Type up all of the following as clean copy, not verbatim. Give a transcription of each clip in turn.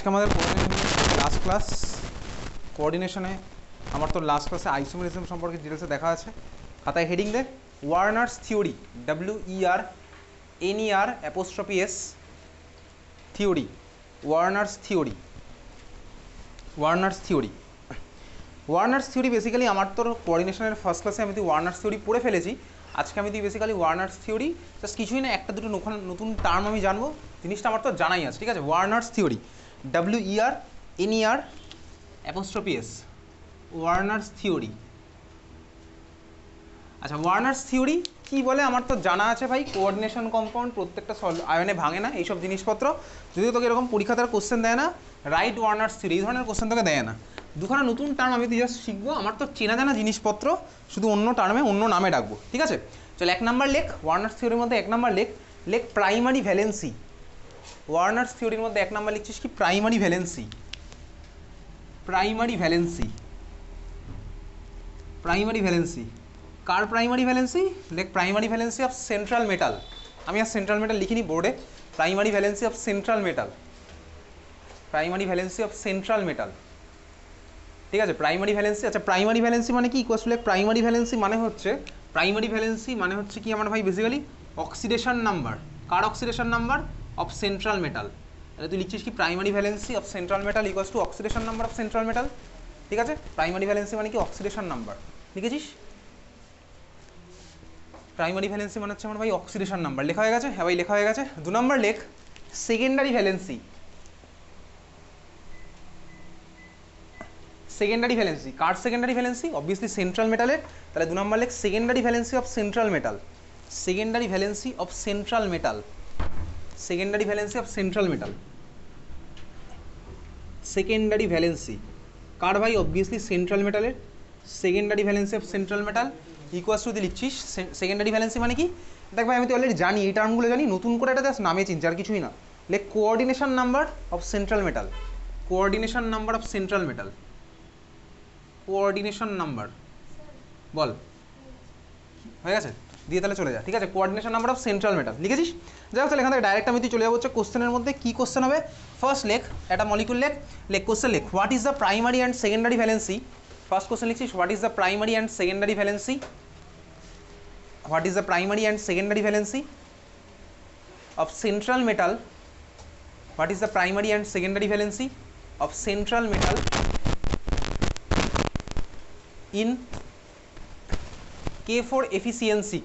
আজকে আমাদের last class কোঅর্ডিনেশনে আমার তো লাস্ট ক্লাসে আইসোমেরিজম সম্পর্কে ডিটেলসে দেখা আছে। খাতায় হেডিং দে Werner's theory, WERNER theory, Werner's theory basically আমার তো কোঅর্ডিনেশনের ফার্স্ট ক্লাসে আমি ওয়ার্নার্স থিওরি পড়ে ফেলেছি। আজকে আমি বেসিক্যালি ওয়ার্নার্স থিওরি জাস্ট কিছুই না, একটা দুটো নতুন টার্ম আমি জানবো, জিনিসটা আমার তো জানাই আছে, ঠিক আছে। ওয়ার্নার্স থিওরি, WERNER ওয়ার্নার্স থিওরি। আচ্ছা, ওয়ার্নার্স থিওরি কী বলে আমার তো জানা আছে ভাই, কোঅর্ডিনেশন কম্পাউন্ড প্রত্যেকটা আয়নে ভাঙে না, এইসব জিনিসপত্র। যদিও তোকে এরকম পরীক্ষা তার কোশ্চেন দেয় না, রাইট ওয়ার্নার্স থিওরি এই ধরনের কোশ্চেন তোকে দেয় না। দুখানা নতুন টার্ম আমি তুই জাস্ট শিখবো, আমার তো চেনা জানা জিনিসপত্র, শুধু অন্য টার্মে অন্য নামে ডাকবো, ঠিক আছে। চল 1 নাম্বার লেখ ওয়ার্নার্স থিওরির মধ্যে 1 নাম্বার লেখ প্রাইমারি ভ্যালেন্সি। ওয়ার্নার্স থিওরির মধ্যে 1 নাম্বার লিখছিস কি প্রাইমারি ভ্যালেন্সি। কার প্রাইমারি ভ্যালেন্সি? লেখ primary valency of central metal. আমি আর সেন্ট্রাল মেটাল লিখিনি বোর্ডে, primary valency of central metal, ঠিক আছে। প্রাইমারি ভ্যালেন্সি, আচ্ছা প্রাইমারি ভ্যালেন্সি মানে কি? লেখ প্রাইমারি ভ্যালেন্সি মানে হচ্ছে কি আমার ভাই basically oxidation number. Car oxidation number? Of central metal. তাহলে তুই লিখছিস কি primary valency of central metal equals two oxidation number of central metal, ঠিক আছে। প্রাইমারি ভ্যালেন্সি মানে কি অক্সিডেশন নাম্বার, লিখেছিস। প্রাইমারি ভ্যালেন্সি মানে হচ্ছে আমার ভাই অক্সিডেশন নাম্বার, লেখা হয়ে গেছে? হ্যাঁ ভাই লেখা হয়ে গেছে। 2 নম্বর লেখ সেকেন্ডারি ভ্যালেন্সি। কার সেকেন্ডারি ভ্যালেন্সি? অবভিয়াসলি সেন্ট্রাল মেটালের। তাহলে 2 নম্বর লেখ secondary valency of central metal. Secondary valency কার ভাই? অবভিয়াসলি সেন্ট্রাল মেটালের। Secondary valency of central metal equals to লিখছিস সেকেন্ডারি ভ্যালেন্সি মানে কি? দেখ ভাই আমি তো অলরেডি জানি, এই টার্মগুলো জানি, নতুন করে এটা জাস্ট নামে চিনছি, আর কিছুই না। লেখ coordination number of central metal. Coordination number বল, হয়ে গেছে? দিয়ে তাহলে চলে যা, ঠিক আছে। Coordination number of central metal লিখেছিস? যাই হোক, তাহলে এখান থেকে ডাইরেক্ট আমি চলে যাবো হচ্ছে কোশ্চেনের মধ্যে। কি কোশ্চেন হবে? ফার্স্ট লেখ একটা মলিকুল লেখ কোশ্চেন লেখ what is the primary and secondary valency. First question লিখছিস what is the primary and secondary valency of central metal. What is the primary and secondary valency of central metal in K4 FeCN6?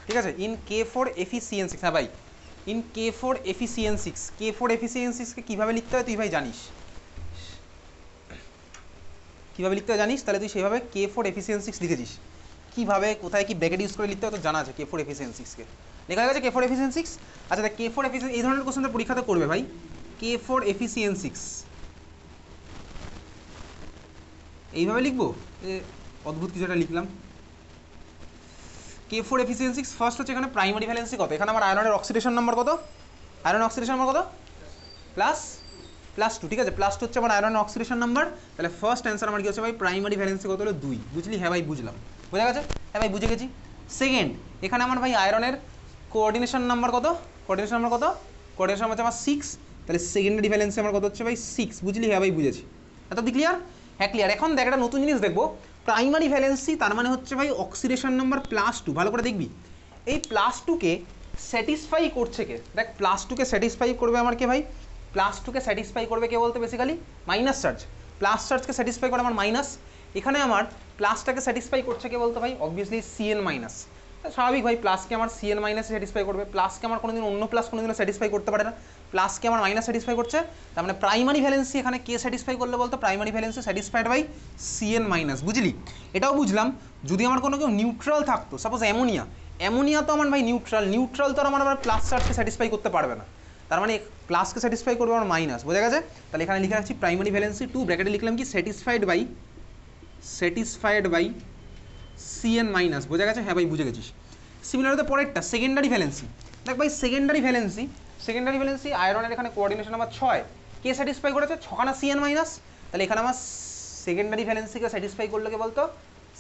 ঠিক আছে, in K4 FeCN6। হ্যাঁ ভাই, in K4 FeCN6। K4 FeCN6 কে কীভাবে লিখতে হয় তুই ভাই জানিস? কীভাবে লিখতে হয় জানিস? তাহলে তুই সেভাবে K4 FeCN6 লিখেছিস। কীভাবে, কোথায় কি ব্র্যাকেট ইউজ করে লিখতে হয় তো জানা আছে। K4 FeCN6 কে লেখা হয়ে গেছে K4 FeCN6। আচ্ছা দেখ K4 FeCN এই ধরনের কোশ্চেন পরীক্ষাতে করবে ভাই। K4 FeCN6 এইভাবে লিখবো, অদ্ভুত কিছু একটা লিখলাম। K4 FeCN6 ফার্স্ট হচ্ছে এখানে প্রাইমারি ভ্যালেন্সি কত? এখানে আমার আয়রনের অক্সিডেশন নাম্বার কত? +2, ঠিক আছে। +2 হচ্ছে আমার আয়রনের অক্সিডেশন নাম্বার। তাহলে ফার্স্ট অ্যান্সার আমার কি হচ্ছে ভাই? প্রাইমারি ভ্যালেন্সি কত হলো? 2। বুঝলি? হ্যাঁ ভাই বুঝলাম, বোঝা গেছে? হ্যাঁ ভাই বুঝে গেছি। সেকেন্ড, এখানে আমার ভাই আয়রনের কোঅর্ডিনেশন নাম্বার কত? কোঅর্ডিনেশন হচ্ছে আমার 6। তাহলে সেকেন্ডারি ভ্যালেন্সি আমার কত হচ্ছে ভাই? 6। বুঝলি? হ্যাঁ ভাই বুঝেছি। এত দি ক্লিয়ার? হ্যাঁ ক্লিয়ার। এখন দেখ একটা নতুন জিনিস দেখবো, প্রাইমারি ভ্যালেন্সি তার মানে হচ্ছে ভাই অক্সিডেশন নাম্বার +2। ভালো করে দেখবি, এই +2কে স্যাটিসফাই করছে কে? দেখ +2কে স্যাটিসফাই করবে আমার কে ভাই? +2কে স্যাটিসফাই করবে কে বলতে বেসিক্যালি মাইনাস চার্জ। প্লাস চার্জকে স্যাটিসফাই করে আমার মাইনাস। এখানে আমার প্লাসটাকে স্যাটিসফাই করছে কে বলতে ভাই? Obviously CN-। স্বাভাবিক ভাই, প্লাসকে আমার CN- স্যাটিসফাই করবে। প্লাসকে আমার কোনোদিন অন্য প্লাস কোনোদিনও স্যাটিসফাই করতে পারে না, প্লাসকে আমার মাইনাস স্যাটিসফাই করছে। তার মানে প্রাইমারি ভ্যালেন্সি এখানে কে স্যাটিসফাই করলে বলতো? Primary valency satisfied by CN-। বুঝলি? এটাও বুঝলাম। যদি আমার কোনো কেউ নিউট্রাল থাকতো, সাপোজ অ্যামোনিয়া তো আমার ভাই নিউট্রাল তো আমার প্লাস চার্জকে স্যাটিসফাই করতে পারবে না। তার মানে প্লাসকে স্যাটিসফাই করবে আমার মাইনাস, বোঝা গেছে? তাহলে এখানে লিখে রাখছি প্রাইমারি ভ্যালেন্সি 2, ব্র্যাকেটে লিখলাম কি স্যাটিসফাইড বাই CN-। বোঝা গেছে? হ্যাঁ ভাই বুঝে গেছিস। সিমিলারতে পরেরটা সেকেন্ডারি ভ্যালেন্সি। দেখ ভাই সেকেন্ডারি ভ্যালেন্সি আয়রনের এখানে কোঅর্ডিনেশন নাম্বার 6 কে স্যাটিসফাই করেছে? 6খানা CN-। তাহলে এখানে আমার সেকেন্ডারি ভ্যালেন্সিকে স্যাটিসফাই করলো কে বলতো?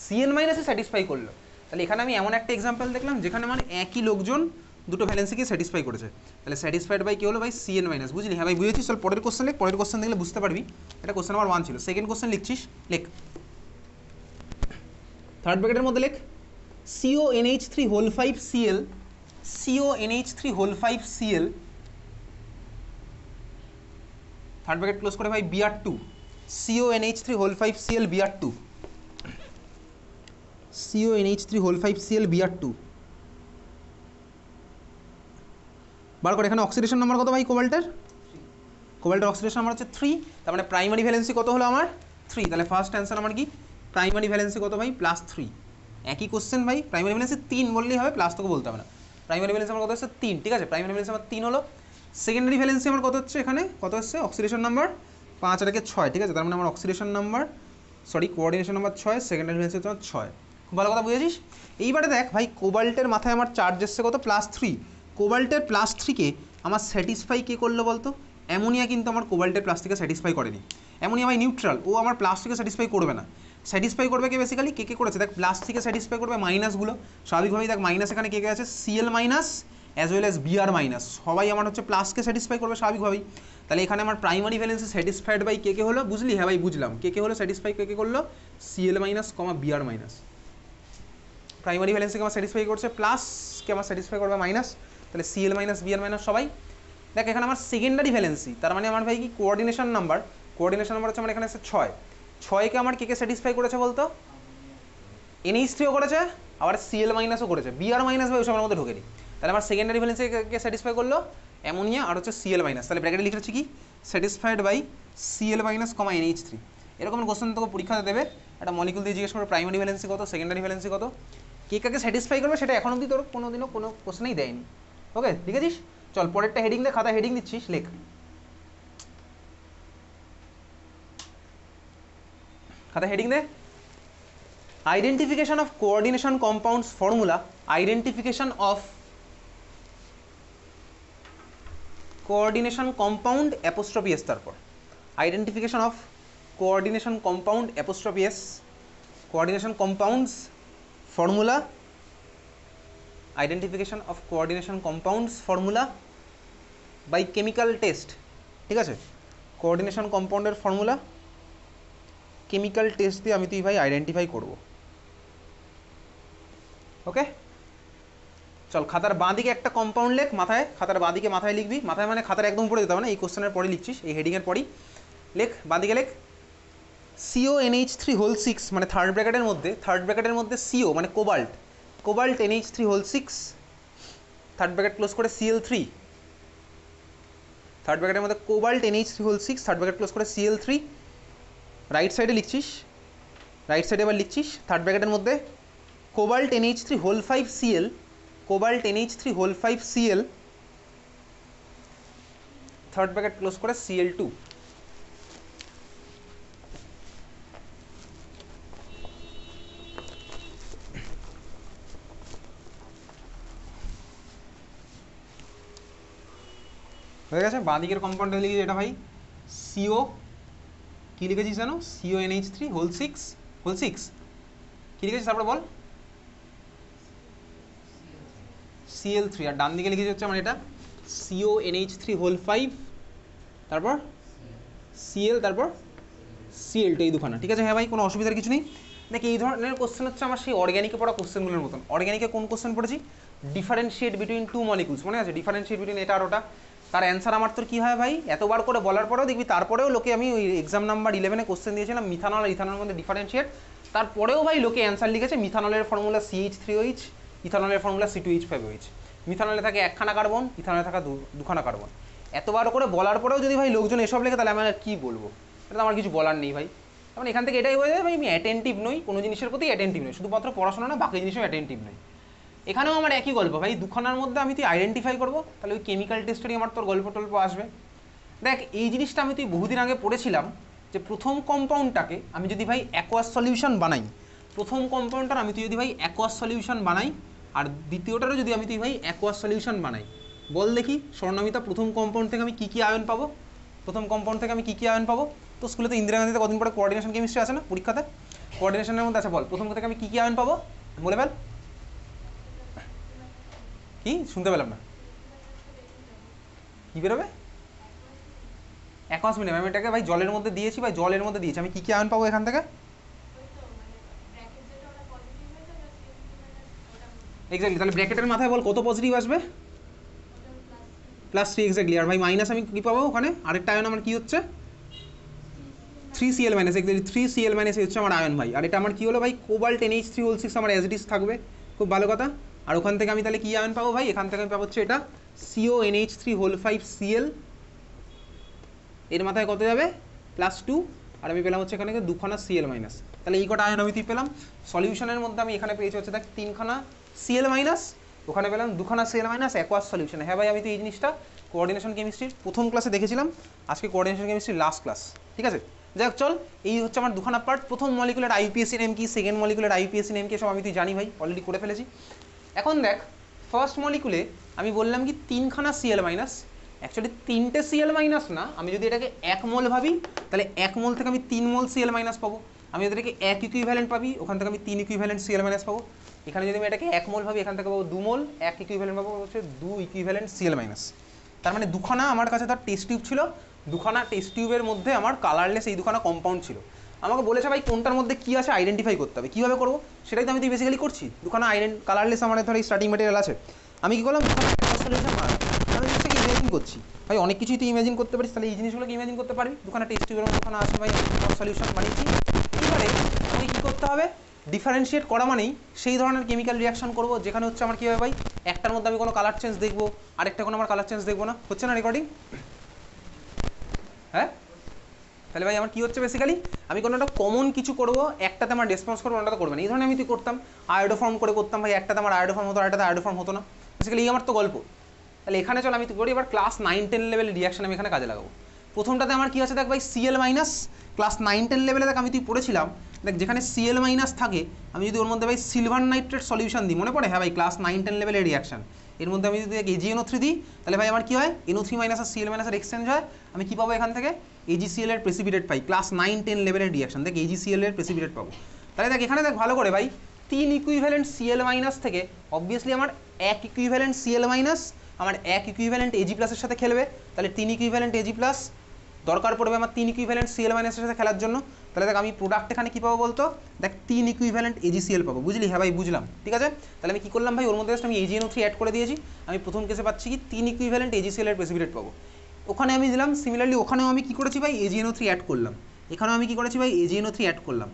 CN- স্যাটিসফাই করলো। তাহলে এখানে আমি এমন একটা এক্সাম্পল দেখলাম যেখানে আমার একই লোকজন দুটো ভ্যালেন্সিকে স্যাটিসফাই করেছে, তাহলে স্যাটিসফাইড বাই কী হলো ভাই CN মাইনাস, বুঝলি? হ্যাঁ ভাই বুঝেছিস। চল পরের কোশ্চেন লিখ, পরের কোশ্চেন দেখলে বুঝতে পারবি। এটা কোশ্চেন নাম্বার 1 ছিল। সেকেন্ড কোশ্চেন লিখছিস, লেখ। থার্ড ব্র্যাকেটের মধ্যে লেখ CONH3 whole 5 Cl, CONH3 whole 5 Cl, third bracket close করে ভাই Br2, CONH3 whole 5 Cl Br2, CONH3 whole 5 Cl Br2 বার করে। এখানে অক্সিডেশন নাম্বার কত ভাই কোবাল্টের? কোবাল্টের অক্সিডেশন নাম্বার হচ্ছে 3, তার মানে প্রাইমারি ভ্যালেন্সি কত হলো আমার? 3। তাহলে ফার্স্ট অ্যান্সার আমার কি? প্রাইমারি ভ্যালেন্সি কত ভাই? +3। একই কোশ্চেন ভাই, প্রাইমারি ভ্যালেন্সি 3 বললেই হবে, প্লাস তোকে বলতে হবে না। প্রাইমারি ভ্যালেন্সি আমার কত হচ্ছে? 3, ঠিক আছে? প্রাইমারি ভ্যালেন্সি আমার 3 হলো। সেকেন্ডারি ভ্যালেন্সি আমার কত হচ্ছে? এখানে কত হচ্ছে? অক্সিডেশন নাম্বার 5 আর 6, ঠিক আছে? তার মানে আমার oxidation number, sorry coordination number 6, secondary valency হচ্ছে 6। খুব ভালো কথা বুঝেছিস। এইবারে দেখ ভাই, কোবাল্টের মাথায় আমার চার্জ এসছে কত? +3। কোবাল্টের +3কে আমার স্যাটিসফাই কে করলো বলতো? অ্যামোনিয়া কিন্তু আমার কোবাল্টের +3কে স্যাটিসফাই করেনি। অ্যামোনিয়া ভাই নিউট্রাল, ও আমার +3কে স্যাটিসফাই করবে না। স্যাটিসফাই করবে কে বেসিক্যালি? কে করেছে দেখ, +3কে স্যাটিসফাই করবে মাইনাসগুলো। স্বাভাবিকভাবেই দেখ মাইনাস এখানে কে আছে? Cl minus as well as Br minus, সবাই আমার হচ্ছে প্লাসকে স্যাটিসফাই করবে স্বাভাবিকভাবেই। তাহলে এখানে আমার প্রাইমারি ভ্যালেন্সি স্যাটিসফাইড বাই কে হলো, বুঝলি? হ্যাঁ ভাই বুঝলাম। কে হলো স্যাটিসফাই, কে করলো? Cl minus Br minus. Primary ভ্যালেন্সিকে আমার স্যাটিসফাই করছে, প্লাসকে আমার স্যাটিসফাই করবে মাইনাস, তাহলে Cl মাইনাস Br মাইনাস সবাই। দেখ এখানে আমার সেকেন্ডারি ভ্যালেন্সি, তার মানে আমার ভাই কি কোঅর্ডিনেশন নাম্বার, কোঅর্ডিনেশন নাম্বার হচ্ছে আমার এখানে আছে 6। 6কে আমার কে স্যাটিসফাই করেছে বলতো? NH3ও করেছে, আবার Cl মাইনাসও করেছে, Br মাইনাস ভাই ওসবের মধ্যে ঢোকেনি। তাহলে আমার সেকেন্ডারি ভ্যালেন্সি কে স্যাটিসফাই করলো? অ্যামোনিয়া আর হচ্ছে Cl মাইনাস। তাহলে ব্র্যাকেটে লিখে রাখছি কি? Satisfied by Cl minus NH3। এরকম কোশ্চেন তোকে পরীক্ষাতে দেবে, একটা মলিকুল দিয়ে জিজ্ঞেস করবে প্রাইমারি ভ্যালেন্সি কত, সেকেন্ডারি ভ্যালেন্সি কত, কে কাকে স্যাটিসফাই করবে, সেটা এখন অবধি তোর কোনোদিনও কোনো কোশ্চেনেই দেয়নি। ওকে, লিখেছিস? চল পরেরটা হেডিং দে, খাতা হেডিং দিচ্ছিস, লেখ। খাতা হেডিং দে। Identification of coordination compounds formula, identification of coordination compound apostrophe S, তারপর identification of coordination compound apostrophe S, coordination compounds formula, identification of coordination compounds formula by chemical test, ঠিক আছে? Coordination কম্পাউন্ডের formula chemical test দিয়ে আমি তুই ভাই identify করব। ওকে, চল খাতার বাঁ দিকে একটা কম্পাউন্ড লেখ, মাথায়, খাতার বাঁ দিকে মাথায় লিখবি, মাথায় মানে খাতার একদম উপরে দিতে হবে না, এই কোশ্চেনের পরে লিখছিস, এই হেডিংয়ের পরেই লেখ, বাঁ দিকে লেখ CONH3 হোল 6, মানে থার্ড ব্র্যাকেটের মধ্যে CO মানে cobalt, NH3 whole 6, third bracket close করে Cl3, থার্ড ব্র্যাকেটের মধ্যে cobalt NH3 whole 6, third bracket close করে Cl3, রাইট সাইডে লিখছিস, রাইট সাইডে এবার লিখছিস থার্ড ব্র্যাকেটের মধ্যে cobalt NH3 whole 5 Cl, cobalt NH3 whole 5 Cl, third bracket close করে Cl2। হয়ে গেছে? বাঁ দিকের কম্পাউন্ডে লিখেছি এটা ভাই CO, কী লিখেছিস জানো? CONH3 হোল 6 কী লিখেছিস তারপরে বল? Cl3। আর ডান দিকে লিখেছি হচ্ছে আমার এটা CONH3 হোল 5, তারপর Cl, তারপর Cl2, এই দুখানা, ঠিক আছে? হ্যাঁ ভাই, কোনো অসুবিধার কিছু নেই। দেখ এই ধরনের কোশ্চেন হচ্ছে আমার সেই অর্গ্যানিকে পড়া কোশ্চেনগুলোর মতন। অর্গ্যানিকে কোন কোশ্চেন পড়েছি? ডিফারেন্সিয়েট বিটুইন টু মলিকুলস, মনে আছে? ডিফারেন্সিয়েট বিটুইন এটা আর ওটা। তার অ্যান্সার আমার তোর কী হয় ভাই, এতবার করে বলার পরেও দেখবি তারপরেও লোকে, আমি ওই এক্সাম নাম্বার 11-এ কোশ্চেন দিয়েছিলাম মিথানল আর ইথানলের মধ্যে ডিফারেন্সিয়েট, তারপরেও ভাই লোকে অ্যান্সার লিখেছে মিথানলের ফর্মুলা CH3OH, ইথানলের ফর্মুলা C2H5OH। মিথানলে থাকে একখানা কার্বন, ইথানলে থাকে দুখানা কার্বন। এতবার করে বলার পরেও যদি ভাই লোকজন এসব লেখে, তাহলে আমি আর কী বলবো? এটা আমার কিছু বলার নেই ভাই। মানে এখান থেকে এটাই হয়ে যায় ভাই, আমি অ্যাটেন্টিভ নই, কোনো জিনিসের প্রতি অ্যাটেন্টিভ নই, শুধুমাত্র পড়াশোনা না, বাকি জিনিসও অ্যাটেন্টিভ নই। এখানেও আমার একই গল্প ভাই, দুখানার মধ্যে আমি তুই আইডেন্টিফাই করবো, তাহলে ওই কেমিক্যাল টেস্টেরই আমার তোর গল্প টল্প আসবে। দেখ এই জিনিসটা আমি তুই বহুদিন আগে পড়েছিলাম, যে প্রথম কম্পাউন্ডটাকে আমি যদি ভাই অ্যাকোয়াস সলিউশন বানাই, প্রথম কম্পাউন্ডটার আমি তুই যদি ভাই অ্যাকোয়াস সলিউশন বানাই, আর দ্বিতীয়টারও যদি আমি তুই ভাই অ্যাকোয়াস সলিউশন বানাই, বল দেখি স্বর্ণমিতা, প্রথম কম্পাউন্ড থেকে আমি কী কী আয়ন পাবো? প্রথম কম্পাউন্ড থেকে আমি কী কী আয়ন পাবো? তো স্কুলে তো ইন্দিরা গান্ধীতে কদিন পরে কোঅর্ডিনেশন কেমিস্ট্রি আছে না পরীক্ষাতে? কোঅর্ডিনেশনের মধ্যে আছে, বল প্রথম থেকে আমি কী কী আয়ন পাবো? বলে ফেল। কি শুনতে পেলাম না, কী বেরোবে? অ্যাকোয়াস মিডিয়াম, আমি এটাকে ভাই জলের মধ্যে দিয়েছি, ভাই জলের মধ্যে দিয়েছি, আমি কী কী আয়ন পাবো এখান থেকে? এক্স্যাক্টলি, তাহলে ব্র্যাকেটের মাথায় বল কত পজিটিভ আসবে? +3, এক্স্যাক্টলি। আর ভাই মাইনাস আমি কী পাবো ওখানে? আরেকটা আয়ন আমার কী হচ্ছে? 3Cl-, এক্স্যাক্টলি 3Cl- হচ্ছে আমার আয়ন ভাই। আর এটা আমার কী হলো ভাই? কোবাল্ট NH3 আমার অ্যাজ ইট ইজ থাকবে, খুব ভালো কথা। আর ওখান থেকে আমি তাহলে কী আয়ন পাবো ভাই? এখান থেকে আমি পাবো হচ্ছে এটা CONH3(5Cl), এর মাথায় কত যাবে? +2, আর আমি পেলাম হচ্ছে এখানে 2খানা Cl-। তাহলে এই কটা আয়ন আমি পেলাম সলিউশনের মধ্যে। আমি এখানে পেয়েছি হচ্ছে দেখ 3খানা Cl-, ওখানে পেলাম 2খানা Cl-, অ্যাকোয়াস সলিউশন। হ্যাঁ ভাই, আমি তো এই জিনিসটা কোঅর্ডিনেশন কেমিস্ট্রির প্রথম ক্লাসে দেখেছিলাম, আজকে কোঅর্ডিনেশন কেমিস্ট্রির লাস্ট ক্লাস, ঠিক আছে? যাই হোক, চল, এই হচ্ছে আমার 2খানা পার্ট। প্রথম মলিকুলার আইপিএসসি নেম কি, সেকেন্ড মলিকুলার আইপিএসসি নেম কি, সব আমি তুই জানি ভাই, অলরেডি করে ফেলেছি। এখন দেখ, ফার্স্ট মলিকুলে আমি বললাম কি 3খানা Cl-, অ্যাকচুয়ালি 3টে Cl- না, আমি যদি এটাকে 1 মোল ভাবি তাহলে 1 মোল থেকে আমি 3 মোল Cl- পাবো। আমি যদি এটাকে 1 ইকুইভ্যালেন্ট পাবি, ওখান থেকে আমি 3 ইকুইভ্যালেন্ট Cl- পাবো। এখানে যদি আমি এটাকে 1 মোল ভাবি, এখান থেকে পাবো 2 মোল, 1 ইকুইভ্যালেন্ট পাবো হচ্ছে 2 ইকুইভ্যালেন্ট Cl-। তার মানে 2খানা আমার কাছে তার টেস্ট টিউব ছিল, 2খানা টেস্ট টিউবের মধ্যে আমার কালারলেস এই 2খানা কম্পাউন্ড ছিল। আমাকে বলেছে ভাই কোনটার মধ্যে কী আছে আইডেন্টিফাই করতে হবে, কীভাবে করবো সেটাই তো আমি বেসিক্যালি করছি। 2খানা কালারলেস আমার ধর এই স্টার্টিং ম্যাটেরিয়াল আছে, আমি কী করলাম? 2খানা সলিউশন বানালাম। আমি হচ্ছে কি ইমেজিন করছি ভাই, অনেক কিছুই তুই ইমেজিন করতে পারিস, তাহলে এই জিনিসগুলোকে ইমেজিন করতে পারবি। 2খানা টেস্ট টিউবের মধ্যে 2খানা আছে ভাই, সলিউশন বানিয়েছি। এবারে আমি কী করতে হবে? ডিফারেন্সিয়েট করা মানেই সেই ধরনের কেমিক্যাল রিয়াকশন করবো যেখানে হচ্ছে আমার কী হবে ভাই, একটার মধ্যে আমি কোনো কালার চেঞ্জ দেখবো, আরেকটা কোনো আমার কালার চেঞ্জ দেখবো না। হচ্ছে না রেকর্ডিং? হ্যাঁ, তাহলে ভাই আমার কী হচ্ছে বেসিক্যালি, আমি কোনো একটা কমন কিছু করবো, একটাতে আমার রেসপন্স করবো, ওটাতে করবে না। এই ধরনের আমি তুই করতাম, আয়োডোফর্ম করে করতাম ভাই, একটাতে আমার আয়োডোফর্ম হতো, আরেকটাতে আয়োডোফর্ম হতো না। বেসিক্যালি এই আমার তো গল্প। তাহলে এখানে চল আমি তুই করি এবার ক্লাস 9-10 লেভেলের রিয়াকশন আমি এখানে কাজে লাগাবো। প্রথমটাতে আমার কী আছে দেখ ভাই, Cl-। ক্লাস 9-10 লেভেলে দেখ আমি তুই পড়েছিলাম, দেখ যেখানে Cl- থাকে, আমি যদি ওর মধ্যে ভাই সিলভার নাইট্রেট সলিউশন দিই, মনে পড়ে? হ্যাঁ ভাই, ক্লাস 9-10 লেভেলের রিয়াকশন। এর মধ্যে আমি যদি AgNO3 দিই, তাহলে ভাই আমার কী হয়? NO3- আর Cl- এক্সচেঞ্জ হয়, আমি কী পাবো এখান থেকে? AgCl এর প্রেসিপিটেট পাই। ক্লাস 9-10 লেভেলের রিয়াকশন, দেখ AgCl এর প্রেসিপিটেট পাবো। তাহলে দেখ এখানে দেখ ভালো করে ভাই, 3 ইকুইভ্যালেন্ট Cl- থেকে অবভিয়াসলি আমার 1 ইকুইভ্যালেন্ট Cl- আমার 1 ইকুইভ্যালেন্ট Ag+-এর সাথে খেলবে, তাহলে 3 ইকুইভ্যালেন্ট Ag+ দরকার পড়বে আমার 3 ইকুইভ্যালেন্ট Cl- এর সাথে খেলার জন্য। তাহলে দেখ আমি প্রোডাক্ট এখানে কী পাবো বলতো? দেখ 3 ইকুইভ্যালেন্ট AgCl পাবো, বুঝলি? হ্যাঁ ভাই বুঝলাম, ঠিক আছে। তাহলে আমি কী করলাম ভাই, ওর মধ্যে জাস্ট আমি AgNO3 অ্যাড করে দিয়েছি। আমি প্রথম কেসে পাচ্ছি কি 3 ইকুইভ্যালেন্ট AgCl এর প্রেসিপিটেট পাবো। ওখানে আমি দিলাম সিমিলারলি, ওখানেও আমি কী করেছি ভাই? AgNO3 অ্যাড করলাম। এখানেও আমি কী করেছি ভাই? AgNO3 অ্যাড করলাম।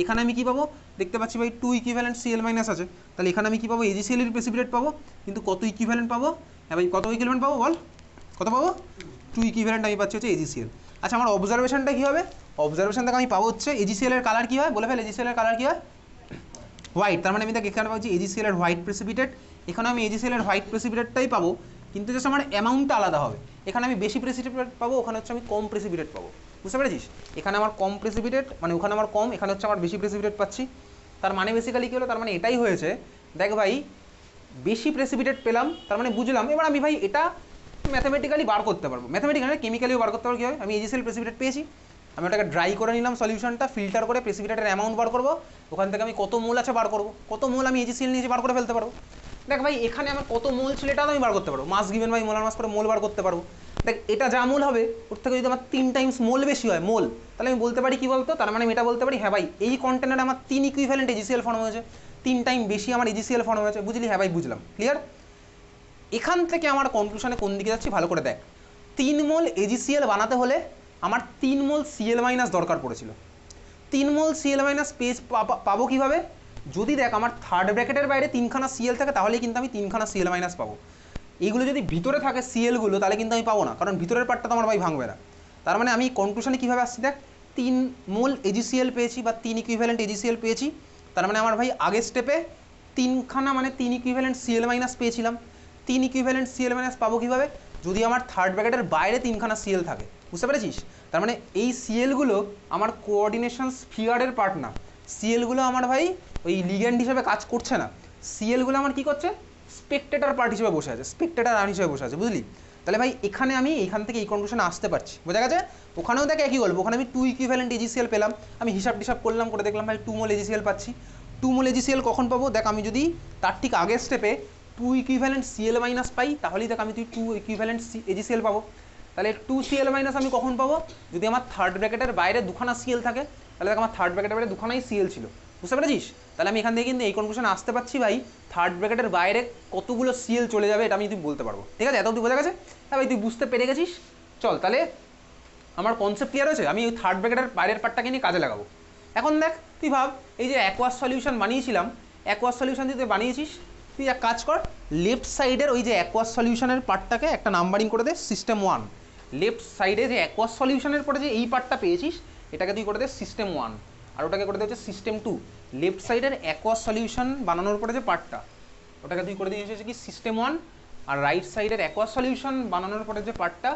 এখানে আমি কী পাবো? দেখতে পাচ্ছি ভাই 2 ইকুইভ্যালেন্ট Cl- আছে, তাহলে এখানে আমি কী পাবো? AgCl এর প্রেসিপিটেট পাবো, কিন্তু কত ইকুইভ্যালেন্ট পাবো? হ্যাঁ ভাই, কত ইকুইভ্যালেন্ট পাবো বল? কত পাবো? 2 ইকুইভ্যালেন্ট আমি পাচ্ছি হচ্ছে AgCl। আচ্ছা, আমার অবজারভেশনটা কী হবে? অবজারভেশন থেকে আমি পাবো হচ্ছে AgCl এর কালার কী হয় বলে ফেল। AgCl এর কালার কী হয়? হোয়াইট। তার মানে আমি দেখ এখানে পাচ্ছি AgCl এর হোয়াইট প্রেসিপিটেট, এখানে আমি AgCl এর হোয়াইট প্রেসিপিটেটটাই পাবো, কিন্তু জাস্ট আমার অ্যামাউন্টটা আলাদা হবে। এখানে আমি বেশি প্রেসিপিটেট পাবো, ওখানে হচ্ছে আমি কম প্রেসিপিটেট পাবো, বুঝতে পেরেছিস? এখানে আমার কম প্রেসিপিটেট, মানে ওখানে আমার কম, এখানে হচ্ছে আমার বেশি প্রেসিপিটেট পাচ্ছি। তার মানে বেসিক্যালি কী হলো? তার মানে এটাই হয়েছে, দেখ ভাই বেশি প্রেসিপিটেট পেলাম, তার মানে বুঝলাম। এবার আমি ভাই এটা ম্যাথামেটিক্যালি বার করতে পারবো, ম্যাথামেটিক্যালি কেমিক্যালিও বার করতে পারবো। কী হয়? আমি AgCl প্রেসিপিটেট পেয়েছি, আমি ওটাকে ড্রাই করে নিলাম সলিউশনটা, ফিল্টার করে প্রেসিপিটেটের অ্যামাউন্ট বার করবো, ওখান থেকে আমি কত মোল আছে বার করবো, কত মোল আমি AgCl নিয়েছি বার করে ফেলতে পারবো। দেখ ভাই এখানে আমার কত মোল ছিল এটাও আমি বার করতে পারবো, মাস গিভেন ভাই মোলার মাস করে মোল বার করতে পারবো। দেখ এটা যা মোল হবে ওর থেকে যদি আমার 3 টাইমস মোল বেশি হয় মোল, তাহলে আমি বলতে পারি কী বলতো? তার মানে আমি এটা বলতে পারি, হ্যাঁ ভাই এই কন্টেনারে আমার 3 ইকুইভ্যালেন্ট AgCl ফর্ম হয়েছে, 3 টাইম বেশি আমার AgCl ফর্ম হয়েছে, বুঝলি? হ্যাঁ ভাই বুঝলাম, ক্লিয়ার। এখান থেকে আমার কনক্লুশনে কোন দিকে যাচ্ছি ভালো করে দেখ। 3 মোল AgCl বানাতে হলে আমার 3 মোল Cl- দরকার পড়েছিল। 3 মোল Cl- পেজ পাবো কীভাবে? যদি দেখ আমার থার্ড ব্র্যাকেটের বাইরে 3খানা Cl থাকে, তাহলেই কিন্তু আমি 3খানা Cl- পাবো। এইগুলো যদি ভিতরে থাকে Clগুলো, তাহলে কিন্তু আমি পাবো না, কারণ ভিতরের পার্টটা তো আমার ভাই ভাঙবে না। তার মানে আমি কনক্লুশনে কীভাবে আসছি দেখ, 3 মোল AgCl পেয়েছি বা 3 ইকুইভ্যালেন্ট AgCl পেয়েছি, তার মানে আমার ভাই আগের স্টেপে 3খানা মানে 3 ইকুইভ্যালেন্ট Cl- পেয়েছিলাম। 3 ইকুইভ্যালেন্ট Cl- পাবো কীভাবে? যদি আমার থার্ড ব্র্যাকেটের বাইরে 3খানা Cl থাকে, বুঝতে পেরেছিস? তার মানে এই Clগুলো আমার কোঅর্ডিনেশন স্ফিয়ারের পার্ট না, Clগুলো আমার ভাই ওই লিগ্যান্ড হিসেবে কাজ করছে না, Clগুলো আমার কী করছে? স্পেকটেটার পার্ট হিসেবে বসে আছে, স্পেকটেটার আর্ন হিসেবে বসে আছে, বুঝলি? তাহলে ভাই এখানে আমি এখান থেকে এই কনক্লুশনে আসতে পারছি, বোঝা গেছে? ওখানেও দেখ একই গল্প, ওখানে আমি 2 ইকুইভ্যালেন্ট AgCl পেলাম, আমি হিসাব টিসাব করলাম, করে দেখলাম ভাই 2 মোল AgCl পাচ্ছি। 2 মোল AgCl কখন পাবো? দেখ আমি যদি তার ঠিক আগের স্টেপে 2 ইকুইভ্যালেন্ট সিএল মাইনাস পাই, তাহলেই দেখ আমি 2 ইকুইভ্যালেন্ট এজিসিএল পাবো। তাহলে 2 সিএল মাইনাস আমি কখন পাবো? যদি আমার থার্ড ব্র্যাকেটের বাইরে দুখানা সিএল থাকে, তাহলে দেখ আমার থার্ড ব্র্যাকেটের বাইরে দুখানাই সিএল ছিল, বুঝতে পেরেছিস? তাহলে আমি এখান থেকে কিন্তু এই কনক্লুশনে আসতে পারছি ভাই থার্ড ব্র্যাকেটের বাইরে কতগুলো সিএল চলে যাবে এটা আমি তুই বলতে পারবো। ঠিক আছে, এত তুই বোঝা গেছে? হ্যাঁ ভাই তুই বুঝতে পেরে গেছিস। চল তাহলে আমার কনসেপ্ট ক্লিয়ার হয়েছে, আমি ওই থার্ড ব্র্যাকেটের বাইরের পার্টটাকে নিয়ে কাজে লাগাবো। এখন দেখ তুই ভাব, এই যে অ্যাকোয়াস সলিউশন বানিয়েছিলাম, অ্যাকোয়াস সলিউশন তুই বানিয়েছিস, তুই এক কাজ কর, লেফট সাইডের ওই যে অ্যাকোয়াস সলিউশনের পার্টটাকে একটা নাম্বারিং করে দে সিস্টেম 1। লেফট সাইডে যে অ্যাকোয়াস সলিউশনের পরে যে এই পার্টটা পেয়েছিস এটাকে তুই করে দে সিস্টেম 1, আর ওটাকে করে দে হচ্ছে সিস্টেম 2। লেফট সাইডের অ্যাকোয়াস সলিউশন বানানোর পরে যে পার্টটা ওটাকে তুই করে দিয়েছিস কি সিস্টেম 1, আর রাইট সাইডের অ্যাকোয়াস সলিউশন বানানোর পরে যে পার্টটা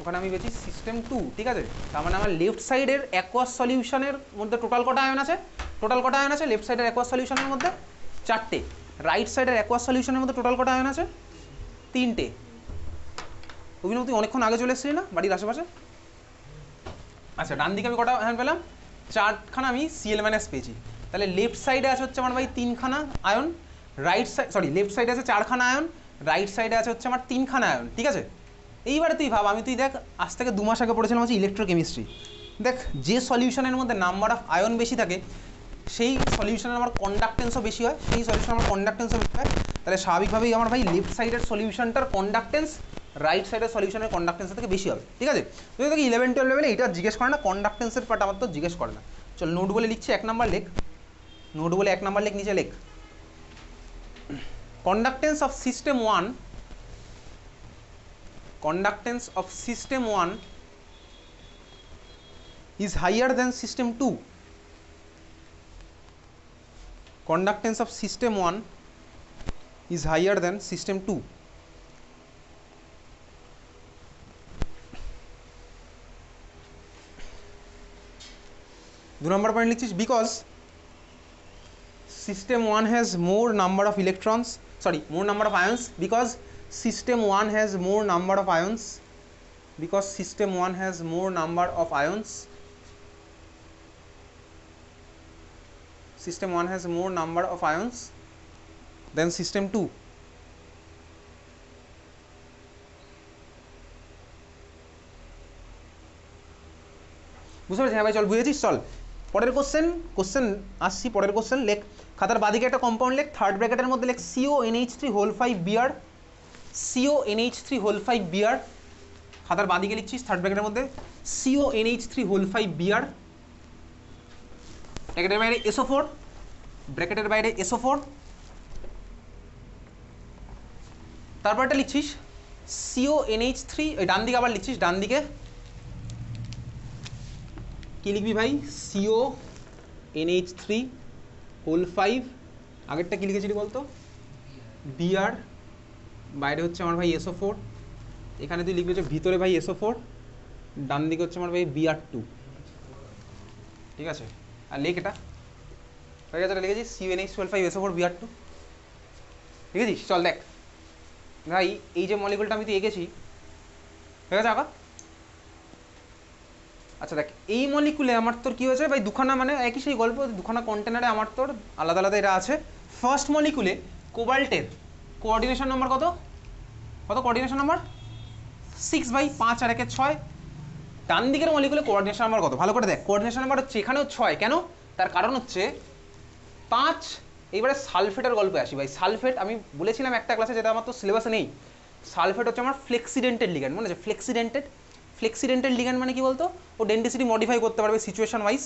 ওখানে আমি পেয়েছি সিস্টেম 2। ঠিক আছে, তার মানে আমার লেফট সাইডের অ্যাকোয়াস সলিউশনের মধ্যে টোটাল কটা আয়ন আছে? টোটাল কটা আয়ন আছে লেফট সাইডের অ্যাকোয়াস সলিউশনের মধ্যে? 4টে। রাইট সাইডের অ্যাকোয়াস সলিউশনের মধ্যে টোটাল কটা আয়ন আছে? 3টে। অভিনব তুই অনেকক্ষণ আগে চলে এসেছিলি না বাড়ির আশেপাশে? আচ্ছা, ডান দিকে আমি কটা আয়ন পেলাম? 4খানা আমি সিএল মাইনাস পেয়েছি। তাহলে লেফট সাইডে আছে হচ্ছে আমার ভাই 3খানা আয়ন, রাইট সাইড লেফট সাইডে আছে 4খানা আয়ন, রাইট সাইডে আছে হচ্ছে আমার 3খানা আয়ন। ঠিক আছে, এইবারে তুই ভাব, তুই দেখ আজ থেকে 2 মাস আগে পড়েছিলাম হচ্ছে ইলেকট্রোকেমিস্ট্রি। দেখ যে সলিউশনের মধ্যে নাম্বার অফ আয়ন বেশি থাকে সেই সলিউশনের আমার কন্ডাক্টেন্সও বেশি হয়, সেই সলিউশনের আমার কন্ডাক্টেন্সও বেশি হয়। তাহলে স্বাভাবিকভাবেই আমার ভাই লেফট সাইডের সলিউশনটার কন্ডাক্টেন্স রাইট সাইডের সলিউশনের কন্ডাক্টেন্সের থেকে বেশি হবে। ঠিক আছে, তুই তোকে 11-12 লেভেলে এটা জিজ্ঞেস করে না, কন্ডাক্টেন্সের পার্ট আমার তো জিজ্ঞেস করে না। চল নোট বলে লিখছি 1 নাম্বার লেখ, নোট বলে 1 নাম্বার লেখ, নিচে লেখ conductance of system 1, conductance of system 1 is higher than system 2. Conductance of system 1 is higher than system 2. 2 number point লিখছিস because system 1 has more number of electrons, more number of ions, because system 1 has more number of ions, because system 1 has more number of ions, system 1 has more number of ions than system 2. বুঝতে পারছিস? হ্যাঁ ভাই চল বুঝেছিস। চল পরের question আসছি, পরের কোশ্চেন লেখ, খাতার বাদিকে একটা কম্পাউন্ড লেখ, থার্ড ব্র্যাকেটের মধ্যে লেখ CONH3 CONH3 খাতার বাদিকে লিখছিস থার্ড ব্র্যাকেটের মধ্যে CONH3 ব্র্যাকেটের বাইরে SO4, ব্র্যাকেটের বাইরে SO4। তারপরটা লিখছিস CONH3, ডান দিকে আবার লিখছিস, ডান দিকে কি লিখবি ভাই? CONH3 আগেরটা কি লিখেছিলি বলতো? Br, বাইরে হচ্ছে আমার ভাই SO4, এখানে তুই লিখবি যে ভিতরে ভাই SO4, ডান দিকে হচ্ছে আমার ভাই Br2। ঠিক আছে, আর লেখ এটা হয়ে গেছে, লিখেছিস CONH12 Br2 লিখেছিস। চল দেখ ভাই এই যে মলিকুলটা আমি তুই এঁকেছি, ঠিক আছে আঁকা? আচ্ছা দেখ এই মলিকুলে আমার তোর কী হয়েছে ভাই, দুখানা মানে একই সেই গল্প, দুখানা কন্টেনারে আমার তোর আলাদা আলাদা এরা আছে। ফার্স্ট মলিকুলে কোবাল্টের কোঅর্ডিনেশন নাম্বার কত? কোঅর্ডিনেশন নাম্বার 6 ভাই, 5 আর 1 6। ডান দিকের মলিকুলে কোঅর্ডিনেশন নাম্বার কত? ভালো করে দেখ, কোঅর্ডিনেশন নাম্বার হচ্ছে এখানেও 6। কেন? তার কারণ হচ্ছে 5। এইবারে সালফেটের গল্পে আসি ভাই। সালফেট আমি বলেছিলাম একটা ক্লাসে, যেটা আমার তো সিলেবাসে নেই। সালফেট হচ্ছে আমার ফ্লেক্সিডেন্টেড লিগ্যান্ড, মনে আছে? ফ্লেক্সিডেন্টেড লিগ্যান্ড মানে কি বলতো? ও ডেন্সিটি মডিফাই করতে পারবে সিচুয়েশন ওয়াইজ।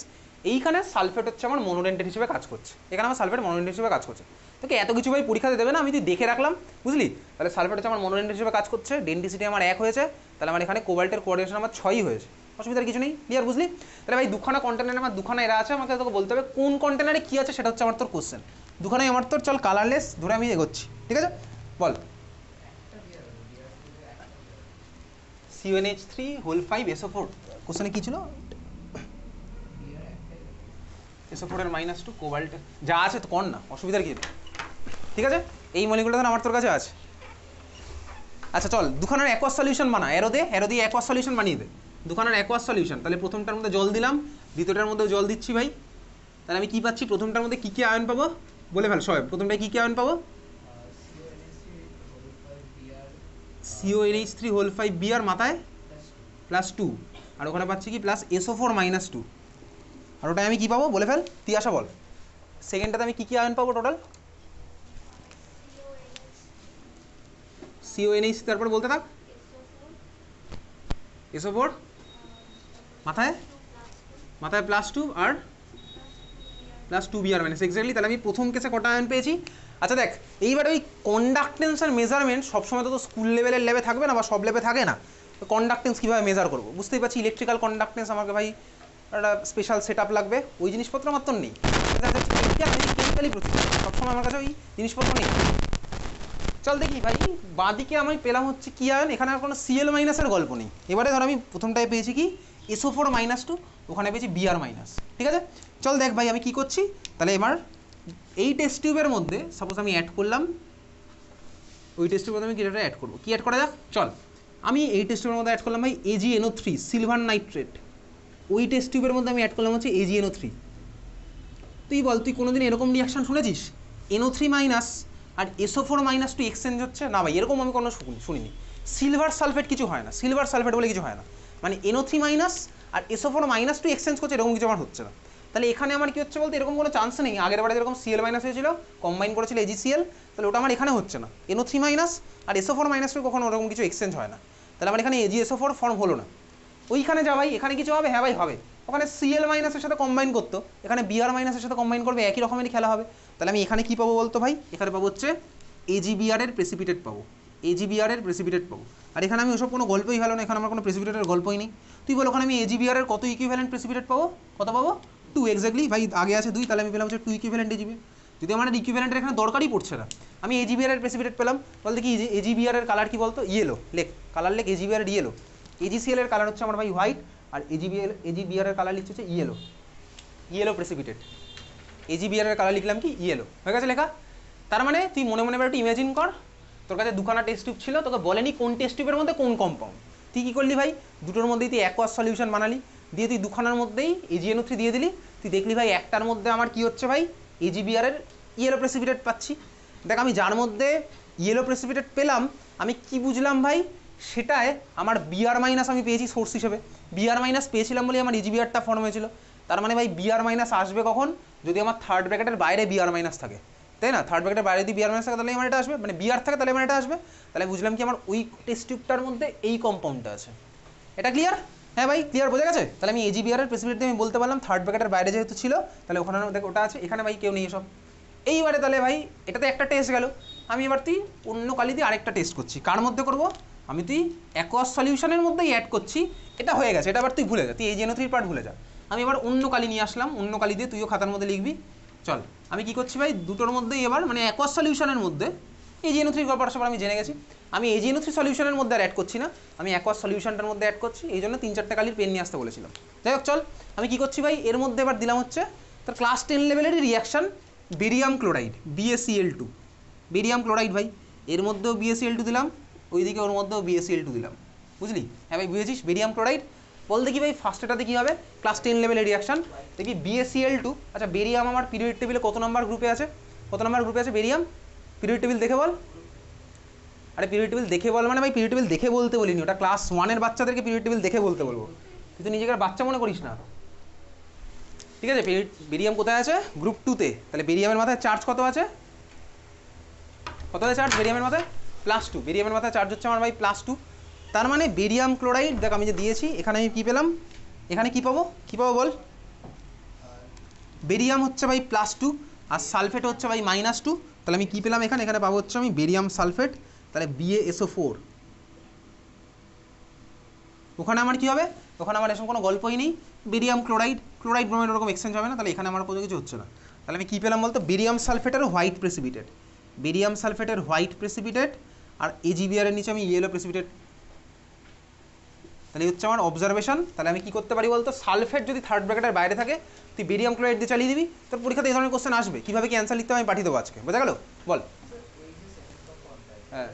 এইখানে সালফেট হচ্ছে আমার মনোডেন্টেড হিসেবে কাজ করছে, এখানে আমার সালফেট মনোডেন্টেড হিসেবে কাজ করছে। তোকে এত কিছু ভাই পরীক্ষাতে দেবে না, আমি তুই দেখে রাখলাম, বুঝলি? তাহলে সালফেট হচ্ছে আমার মনোডেন্টেড হিসেবে কাজ করছে, ডেন্সিটি আমার 1 হয়েছে, তাহলে আমার এখানে কোবাল্টের কোঅর্ডিনেশন আমার 6ই হয়েছে, অসুবিধার কিছু নেই। ক্লিয়ার? বুঝলি? তাহলে ভাই দুখানা কন্টেনারে আমার দুখানা এরা আছে, আমাকে তোকে বলতে হবে কোন কন্টেনারে কী আছে, সেটা হচ্ছে আমার তোর কোশ্চেন। দুখানাই আমার তোর চল কালারলেস ধরে আমি এগোচ্ছি, ঠিক আছে? বল CONH3 SO4 কোশ্চেনে কী ছিল? SO4 এর -2 কোবাল্ট যা আছে তো কর না, অসুবিধার কি? ঠিক আছে, এই মলিকুলটা আমার তোর কাছে আছে। আচ্ছা চল দুখানার অ্যাকোয়াস সলিউশন বানা, অ্যারো দিয়ে অ্যাকোয়াস সলিউশন বানিয়ে দে। দুখানার অ্যাকোয়াস সলিউশন, তাহলে প্রথমটার মধ্যে জল দিলাম, দ্বিতীয়টার মধ্যে জল দিচ্ছি ভাই। তাহলে আমি কী পাচ্ছি? প্রথমটার মধ্যে কী কী আয়ন পাবো বলে ফেল সবাই। প্রথমটায় কী কী আয়ন পাবো? CONH3 হোল 5 বিআর মাথায় +2 আর ওখানে পাচ্ছি কি প্লাস SO4 -2 আর ওটাই আমি কি পাবো বলে ফেল, তুই আসা বল। সেকেন্ডটাতে আমি কি আয়ন পাবো টোটাল? CONH, তারপর বলতে থাক। SO4 মাথায় +2 আর +2 বিআর মাইনাস, এক্স্যাক্টলি। তাহলে আমি প্রথম কেসে কটা আয়ন পেয়েছি? আচ্ছা দেখ, এইবার ওই কন্ডাক্টেন্স আর মেজারমেন্ট সবসময় তো স্কুল লেভেলের ল্যাবে থাকবে না বা সব ল্যাবে থাকে না। তো কন্ডাক্টেন্স কীভাবে মেজার করবো বুঝতেই পারছি। ইলেকট্রিক্যাল কন্ডাক্টেন্স আমাকে ভাই একটা স্পেশাল সেট আপ লাগবে, ওই জিনিসপত্র আমার তো নেই। কেমিক্যালি প্রসেস, সবসময় আমার কাছে ওই জিনিসপত্র নেই। চল দেখি ভাই, বাঁদিকে আমি পেলাম হচ্ছে কি আয়ন, এখানে আর কোনো Cl মাইনাসের গল্প নেই। এবারে ধর আমি প্রথমটায় পেয়েছি কি SO4 -2, ওখানে পেয়েছি বিআর মাইনাস, ঠিক আছে। চল দেখ ভাই আমি কি করছি, তাহলে এবার এই টেস্ট টিউবের মধ্যে সাপোজ আমি অ্যাড করলাম, ওই টেস্ট টিউবের মধ্যে আমি কিটা অ্যাড করবো, কি অ্যাড করা যাক। চল আমি এই টেস্ট টিউবের মধ্যে অ্যাড করলাম ভাই AgNO3 সিলভার নাইট্রেট। ওই টেস্ট টিউবের মধ্যে আমি অ্যাড করলাম হচ্ছে AgNO3। তুই বল, তুই কোনোদিন এরকম রিয়াকশন শুনেছিস NO3 মাইনাস আর SO4 -2 এক্সচেঞ্জ হচ্ছে? না ভাই, এরকম আমি কোনো শুনিনি। সিলভার সালফেট কিছু হয় না, সিলভার সালফেট বলে কিছু হয় না, মানে NO3 মাইনাস আর SO4 -2 এক্সচেঞ্জ করছে, এরকম কিছু আমার হচ্ছে না। তাহলে এখানে আমার কি হচ্ছে বলতে, এরকম কোনো চান্স নেই। আগের বারে যেরকম Cl মাইনাস হয়েছিল, কম্বাইন করেছিল AgCl, তাহলে ওটা আমার এখানে হচ্ছে না। NO3 মাইনাস আর SO4 -2 কখনো ওরকম কিছু এক্সচেঞ্জ হয় না, তাহলে আমার এখানে AgSO4 ফর্ম হলো না। ওইখানে যা ভাই, এখানে কিছু হবে? হ্যাঁ ভাই হবে। ওখানে Cl মাইনাসের সাথে কম্বাইন করতো, এখানে বিআর মাইনাসের সাথে কম্বাইন করবে, একই রকমেরই খেলা হবে। তাহলে আমি এখানে কি পাবো বলতো ভাই, এখানে পাবো হচ্ছে AgBr এর প্রেসিপিটেট পাবো, AgBr এর প্রেসিপিটেট পাবো। আর এখানে আমি ওসব কোনো গল্পই হলো না, এখানে আমার কোনো প্রেসিপিটেটের গল্পই নেই। তুই বল ওখানে আমি AgBr এর কত ইকুইভ্যালেন্ট প্রেসিপিটেট পাবো? কত পাবো? 2, এক্স্যাক্টলি ভাই, আগে আছে 2, তাহলে আমি পেলাম হচ্ছে 2 ইকুইভ্যালেন্ট AgB। যদি আমার ইকুইভ্যালেন্টের এখানে দরকারই পড়ছে না, আমি AgBr এর প্রেসিপিটেট পেলাম। বলতে কি AgBr এর কালার কি বলতো? ইয়েলো। লেখ কালার, লেখ AgBr এর ইয়েলো। AgCl এর কালার হচ্ছে আমার ভাই হোয়াইট, আর AgBr এর কালার লিখছে হচ্ছে ইয়েলো, ইয়েলো প্রেসিপিটেট। AgBr এর কালার লিখলাম কি ইয়েলো, হয়ে গেছে লেখা। তার মানে তুই মনে মনে এবার একটু ইমাজিন কর, তোর কাছে দুখানা টেস্ট টিউব ছিল, তোকে বলেনি কোন টেস্ট টিউবের মধ্যে কোন কম্পাউন্ড। তুই কী করলি ভাই, দুটোর মধ্যেই তুই অ্যাকোয়াস সলিউশন বানালি, দিয়ে তুই দুখানার মধ্যেই AgNO3 দিয়ে দিলি। তুই দেখলি ভাই একটার মধ্যে আমার কি হচ্ছে ভাই, AgBr এর ইয়েলো প্রেসিপিটেট পাচ্ছি। দেখ আমি যার মধ্যে ইয়েলো প্রেসিপিটেট পেলাম, আমি কি বুঝলাম ভাই, সেটায় আমার বিআর মাইনাস আমি পেয়েছি সোর্স হিসেবে। বিআর মাইনাস পেয়েছিলাম বলে আমার AgBrটা ফর্ম হয়েছিল। তার মানে ভাই বিআর মাইনাস আসবে কখন, যদি আমার থার্ড ব্র্যাকেটের বাইরে বিআর মাইনাস থাকে, তাই না? থার্ড ব্র্যাকেটের বাইরে যদি বিআর মাইনাস থাকে তাহলে আমার এটা আসবে, মানে বিআর থাকে তাহলে আমার এটা আসবে। তাহলে বুঝলাম কি আমার ওই টেস্ট টিউবটার মধ্যে এই কম্পাউন্ডটা আছে। এটা ক্লিয়ার? হ্যাঁ ভাই ক্লিয়ার, বোঝা গেছে? তাহলে আমি AgBr এর প্রেসিপিটেট আমি বলতে পারলাম থার্ড ব্র্যাকেটের বাইরে যেহেতু ছিল, তাহলে ওখানে দেখ ওটা আছে, এখানে ভাই কেউ নেই এসব। এইবারে তাহলে ভাই এটাতে একটা টেস্ট গেল, আমি এবার তুই অন্য কালি দিয়ে আরেকটা টেস্ট করছি। কার মধ্যে করব? আমি তুই অ্যাকোয়াস সলিউশনের মধ্যেই অ্যাড করছি, এটা হয়ে গেছে, এটা আবার তুই ভুলে যা, তুই AgNO3 পার্ট ভুলে যা। আমি এবার অন্য কালি নিয়ে আসলাম, অন্য কালি দিয়ে তুইও খাতার মধ্যে লিখবি। চল আমি কি করছি ভাই, দুটোর মধ্যেই এবার মানে অ্যাকোয়াস সলিউশনের মধ্যে AgNO3 ব্যাপারটা সবার আমি জেনে গেছি। আমি AgNO3 সলিউশনের মধ্যে আর অ্যাড করছি না, আমি অ্যাকোয়াস সলিউশনটার মধ্যে অ্যাড করছি, এই জন্য 3-4টে কালির পেন নিয়ে আসতে বলেছিলাম। যাই হোক চল, আমি কি করছি ভাই, এর মধ্যে এবার দিলাম হচ্ছে তোর ক্লাস 10 লেভেলেরই reaction, barium chloride BaCl2, barium chloride ভাই, এর মধ্যেও BaCl2 দিলাম, ওইদিকে ওর মধ্যেও BaCl2 দিলাম, বুঝলি? হ্যাঁ ভাই বুঝেছিস, বেরিয়াম ক্লোরাইড। বল দেখি ভাই ফার্স্টটাতে কী হবে, ক্লাস 10 লেভেলের রিয়াকশান দেখি BaCl2। আচ্ছা বেরিয়াম আমার পিরিয়ড টেবিলে কত নম্বর গ্রুপে আছে, কত নম্বর গ্রুপে আছে বেরিয়াম? পিরিয়ড টেবিল দেখে বল। আরে পিরিয়ড টেবিল দেখে বল মানে ভাই, পিরিয়ড টেবিল দেখে বলতে বলিনি, ওটা ক্লাস 1-এর বাচ্চাদেরকে পিরিয়ড টেবিল দেখে বলতে বলবো, তুই তো নিজেকে বাচ্চা মনে করিস না, ঠিক আছে? বেরিয়াম কোথায় আছে? গ্রুপ 2-তে। তাহলে বেরিয়ামের মাথায় চার্জ কত আছে, কত আছে চার্জ বেরিয়ামের মাথায়? +2। বেরিয়ামের মাথায় চার্জ হচ্ছে আমার ভাই +2। তার মানে বেরিয়াম ক্লোরাইড, দেখ আমি যে দিয়েছি এখানে আমি কী পেলাম, এখানে কী পাবো, কী পাবো বল? বেরিয়াম হচ্ছে ভাই +2 আর সালফেট হচ্ছে ভাই -2। তাহলে আমি কী পেলাম এখানে, এখানে পাবো হচ্ছে আমি বেরিয়াম সালফেট, তাহলে BaSO4। ওখানে আমার কী হবে, ওখানে আমার এসব কোনো গল্পই নেই, বেরিয়াম ক্লোরাইড, ক্লোরাইড ব্রোমাইড ওরকম এক্সচেঞ্জ হবে না, তাহলে এখানে আমার কোনো কিছু হচ্ছে না। তাহলে আমি কী পেলাম বলতো, বেরিয়াম সালফেটের হোয়াইট প্রেসিপিটেট, বেরিয়াম সালফেটের হোয়াইট প্রেসিপিটেট, আর AgBr এর নিচে আমি ইয়েলো প্রেসিপিটেট। তাহলে হচ্ছে আমার অবজারভেশন। তাহলে আমি কী করতে পারি বলতো, সালফেট যদি থার্ড ব্র্যাকেটের বাইরে থাকে তুই বেরিয়াম ক্লোরাইড দিয়ে চালিয়ে দিবি, তোর পরীক্ষাতে এই ধরনের কোশ্চেন আসবে, কীভাবে কি অ্যান্সার লিখতে হবে আমি পাঠিয়ে দেবো আজকে, বোঝা গেল? বল। হ্যাঁ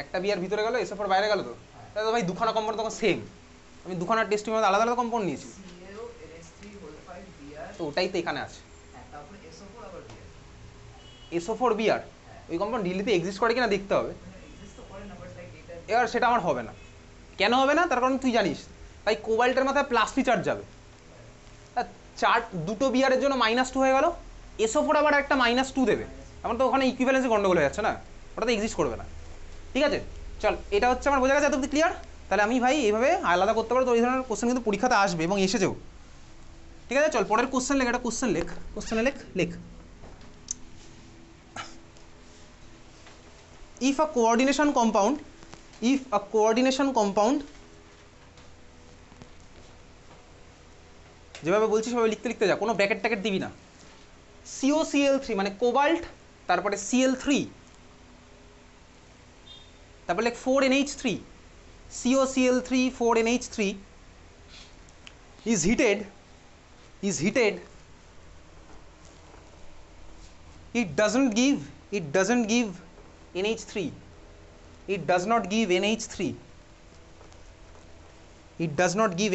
একটা বিয়ার ভিতরে গেল, SO4 বাইরে গেল, তো তাহলে তো ভাই দুখানা কম্পাউন্ড তখন সেম, আমি দুখানা টেস্টিং মধ্যে আলাদা আলাদা কম্পাউন্ড নিয়েছি, তো ওটাই তো এখানে আছে। SO4Br ওই কম্পাউন্ড দিল্লিতে এক্সিস্ট করে কিনা দেখতে হবে। এবার সেটা আমার হবে না। কেন হবে না? তার কারণ তুই জানিস ভাই কোবাল্টের মাথায় +3 চার্জ যাবে, চার্জ দুটো বিয়ারের জন্য -2 হয়ে গেল, SO4 আবার একটা -2 দেবে, আমার তো ওখানে ইকুইভ্যালেন্সে গন্ডগোল হয়ে যাচ্ছে না, ওটা তো এক্সিস্ট করবে না। ঠিক আছে চল, এটা হচ্ছে আমার বোঝা গেছে, এত অব্দি ক্লিয়ার? তাহলে আমি ভাই এইভাবে আলাদা করতে পারবো, তো এই ধরনের কোশ্চেন কিন্তু পরীক্ষাতে আসবে এবং এসেছেও। ঠিক আছে চল পরের কোশ্চেন লেখ, একটা কোশ্চেন লেখ, কোশ্চেনে লেখ if a coordination compound যেভাবে বলছি সেভাবে লিখতে লিখতে যা, কোনো ব্র্যাকেট ট্যাকেট দিবি না। COCl3 মানে কোবাল্ট, তারপরে Cl3, তারপরে লেখ 4NH3, COCl3 4NH3 is heated, it doesn't give NH3, it does not give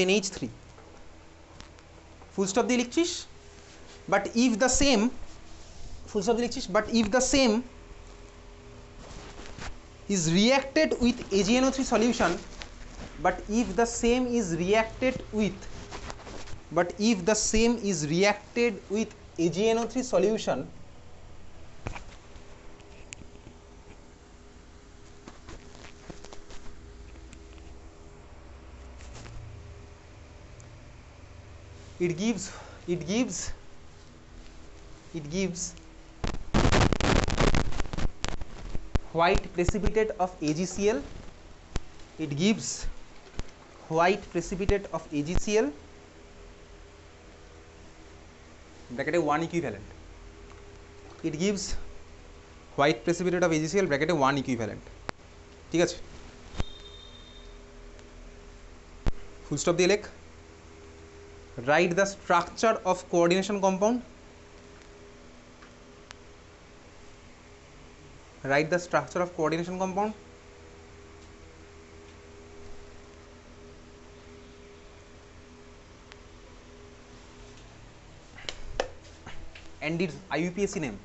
NH3, full stop দিয়ে লিখছিস, but if the same is reacted with AgNO3 solution, but if the same is reacted with AgNO3 solution, it gives white precipitate of AgCl, it gives white precipitate of AgCl ব্র্যাকেটে 1 equivalent, it gives white precipitate of AgCl ব্র্যাকেটে 1 equivalent. ঠিক আছে full stop দিয়ে লেখ, write the structure of coordination compound, write the structure of coordination compound, and its IUPAC name,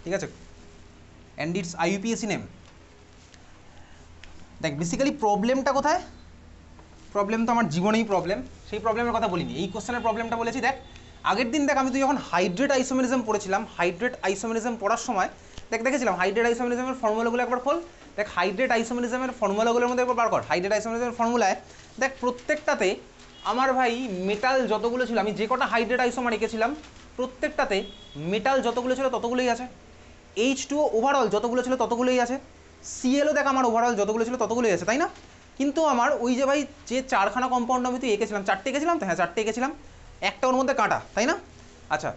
ঠিক আছে, and its IUPAC name। দেখ basically প্রবলেমটা কোথায়, প্রবলেম তো আমার জীবনেই প্রবলেম, সেই প্রবলেমের কথা বলিনি, এই কোশ্চেনের প্রবলেমটা বলেছি। দেখ আগের দিন দেখ আমি তুই যখন হাইড্রেট আইসোমেরিজম পড়েছিলাম, হাইড্রেট আইসোমেরিজম পড়ার সময় দেখেছিলাম হাইড্রেট আইসোমেরিজমের ফর্মুলাগুলো একবার খোল, দেখ হাইড্রেট আইসোমেরিজমের ফর্মুলাগুলোর মধ্যে একবার বার কর, হাইড্রেট আইসোমেরিজমের ফর্মুলায় দেখ প্রত্যেকটাতে আমার ভাই মেটাল যতগুলো ছিল, আমি যে কটা হাইড্রেট আইসোমার এঁকেছিলাম প্রত্যেকটাতে মেটাল যতগুলো ছিল ততগুলোই আছে, H2O ওভারঅল যতগুলো ছিল ততগুলোই আছে, Clও দেখ আমার ওভারঅল যতগুলো ছিল ততগুলোই আছে, তাই না? কিন্তু আমার ওই যে ভাই যে চারখানা কম্পাউন্ড আমি তুই এঁকেছিলাম, চারটে এঁকেছিলাম তো, হ্যাঁ চারটে এঁকেছিলাম, একটা ওর মধ্যে কাটা, তাই না? আচ্ছা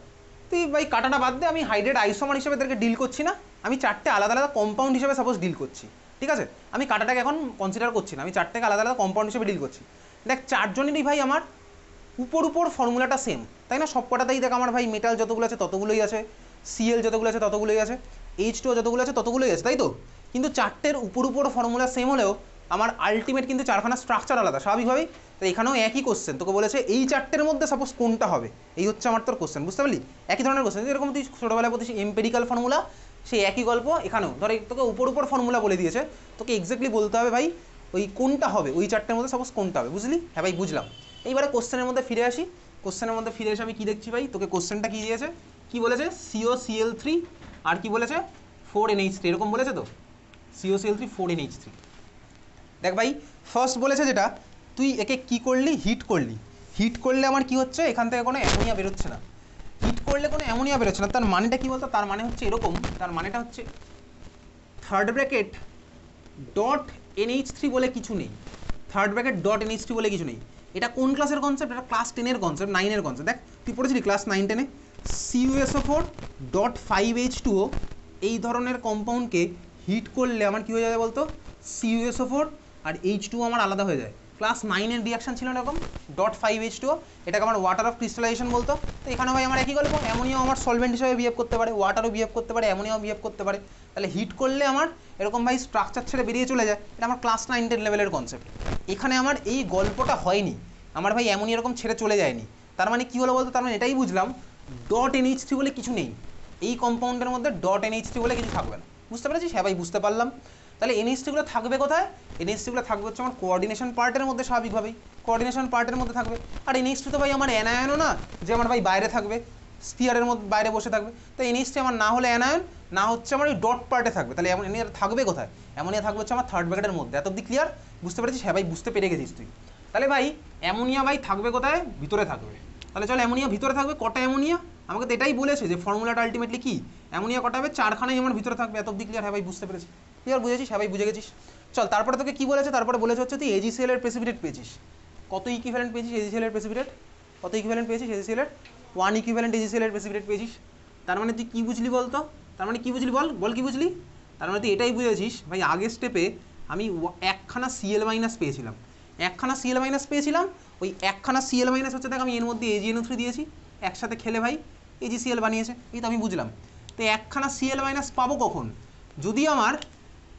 তুই ভাই কাটাটা বাদ দে, আমি হাইড্রেট আইসোমার হিসেবে তাদেরকে ডিল করছি না, আমি চারটে আলাদা আলাদা কম্পাউন্ড হিসেবে সাপোজ ডিল করছি। ঠিক আছে আমি কাটাটাকে এখন কনসিডার করছি না, আমি চারটেকে আলাদা আলাদা কম্পাউন্ড হিসেবে ডিল করছি। দেখ চারজনেরই ভাই আমার উপর ফর্মুলাটা সেম, তাই না? সব কটাতেই দেখ আমার ভাই মেটাল যতগুলো আছে ততগুলোই আছে, Cl যতগুলো আছে ততগুলোই আছে, H2O যতগুলো আছে ততগুলোই আছে, তাই তো? কিন্তু চারটের উপর ফর্মুলা সেম হলেও আমার আলটিমেট কিন্তু চারখানা স্ট্রাকচার আলাদা স্বাভাবিকভাবেই। তো এখানেও একই কোশ্চেন তোকে বলেছে এই চারটের মধ্যে সাপোজ কোনটা হবে, এই হচ্ছে আমার তোর কোশ্চেন, বুঝতে পারলি? একই ধরনের কোশ্চেন, যেরকম তুই ছোটোবেলায় বলছিস এম্পেরিক্যাল ফর্মুলা, সেই একই গল্প এখানেও। ধর তোকে উপর ফর্মুলা বলে দিয়েছে, তোকে এক্স্যাক্টলি বলতে হবে ভাই ওই কোনটা হবে, ওই চারটের মধ্যে সাপোজ কোনটা হবে, বুঝলি? হ্যাঁ ভাই বুঝলাম। এইবারে কোশ্চেনের মধ্যে ফিরে আসি, কোশ্চেনের মধ্যে ফিরে এসে আমি কী দেখছি ভাই, তোকে কোশ্চেনটা কী দিয়েছে, কী বলেছে? COCl3 আর কি বলেছে 4NH3, এরকম বলেছে তো, COCl3 4NH3। দেখ ভাই ফার্স্ট বলেছে যেটা, তুই একে কি করলি, হিট করলে আমার কি হচ্ছে, এখান থেকে কোনো অ্যামোনিয়া বেরোচ্ছে না, হিট করলে কোনো অ্যামোনিয়া বেরোচ্ছে না। তার মানেটা কি বলতো, তার মানে হচ্ছে এরকম, তার মানেটা হচ্ছে থার্ড ব্র্যাকেট ডট NH3 বলে কিছু নেই, থার্ড ব্র্যাকেট ডট NH3 বলে কিছু নেই। এটা কোন ক্লাসের কনসেপ্ট? এটা ক্লাস 10-এর কনসেপ্ট, 9-এর কনসেপ্ট। দেখ তুই পড়েছিলি ক্লাস 9-10-এ CuSO4 ডট 5H2O এই ধরনের কম্পাউন্ডকে হিট করলে আমার কী হয়ে যাবে বলতো, CuSO4 আর H2O আমার আলাদা হয়ে যায়। ক্লাস 9-এর রিয়াকশন ছিল এরকম, ডট 5H2O, এটাকে আমার ওয়াটার অফ ক্রিস্টালাইজেশন বলতো। তো এখানে ভাই আমার একই গল্প, অ্যামোনিয়াও আমার সলভেন্ট হিসেবে বিহেভ করতে পারে, ওয়াটারও বিহেভ করতে পারে, অ্যামোনিয়াও বিহেভ করতে পারে। তাহলে হিট করলে আমার এরকম ভাই স্ট্রাকচার ছেড়ে বেরিয়ে চলে যায়, এটা আমার ক্লাস 9-10 লেভেলের কনসেপ্ট। এখানে আমার এই গল্পটা হয়নি, আমার ভাই এমনই এরকম ছেড়ে চলে যায়নি। তার মানে কী হলো বলতো, তার মানে এটাই বুঝলাম ডট NH3 বলে কিছু নেই, এই কম্পাউন্ডের মধ্যে ডট NH3 বলে কিছু থাকবে না। বুঝতে পেরেছিস? হ্যাঁ ভাই বুঝতে পারলাম। তাহলে NH3 থাকবে কোথায়? NH3 থাকবে হচ্ছে আমার কোঅর্ডিনেশন পার্টের মধ্যে, স্বাভাবিকভাবেই কোঅর্ডিনেশন পার্টের মধ্যে থাকবে। আর NH2 তো ভাই আমার অ্যানায়নও না যে আমার ভাই বাইরে থাকবে, স্পিয়ারের মধ্যে বাইরে বসে থাকবে। তো NH3 আমার না হলে অ্যানায়ন, না হচ্ছে আমার ওই ডট পার্টে থাকবে। তাহলে অ্যামোনিয়া থাকবে কোথায়? অ্যামোনিয়া থাকবে হচ্ছে আমার থার্ড ব্র্যাকেটের মধ্যে। এত অব্দি ক্লিয়ার? বুঝতে পেরেছিস? হ্যাঁ ভাই বুঝতে পেরে গেছিস তুই। তাহলে ভাই অ্যামোনিয়া ভাই থাকবে কোথায়? ভিতরে থাকবে। তাহলে চল অ্যামোনিয়া ভিতরে থাকবে, কটা অ্যামোনিয়া? আমাকে তো এটাই বলেছে যে ফর্মুলাটা আলটিমেটলি কি, অ্যামোনিয়া কটা হবে? 4খানাই আমার ভিতরে থাকবে। এত অব্দি ক্লিয়ার? হ্যাঁ ভাই বুঝতে পেরেছিস। ক্লিয়ার? বুঝেছিস? হ্যাঁ ভাই বুঝে গেছিস। চল তারপরে তোকে কি বলেছে, তারপরে বলেছে হচ্ছে তুই AgCl এর প্রেসিপিটেট পেয়েছিস। কত ইকুইভ্যালেন্ট পেয়েছিস AgCl এর প্রেসিপিটেট? কত ইকুইভ্যালেন্ট পেয়েছিস AgCl এর? 1 ইকুইভ্যালেন্ট AgCl এর প্রেসিপিটেট পেয়েছিস। তার মানে তুই কী বুঝলি বলতো? তার মানে কী বুঝলি বল, বল কী বুঝলি? তার মানে তুই এটাই বুঝেছিস ভাই আগের স্টেপে আমি একখানা Cl মাইনাস পেয়েছিলাম, একখানা Cl মাইনাস পেয়েছিলাম। ওই একখানা Cl মাইনাস হচ্ছে দেখ আমি এর মধ্যে AgNO3 দিয়েছি, একসাথে খেলে ভাই AgCl বানিয়েছে, এই তো আমি বুঝলাম। তো একখানা Cl মাইনাস পাবো কখন? যদি আমার,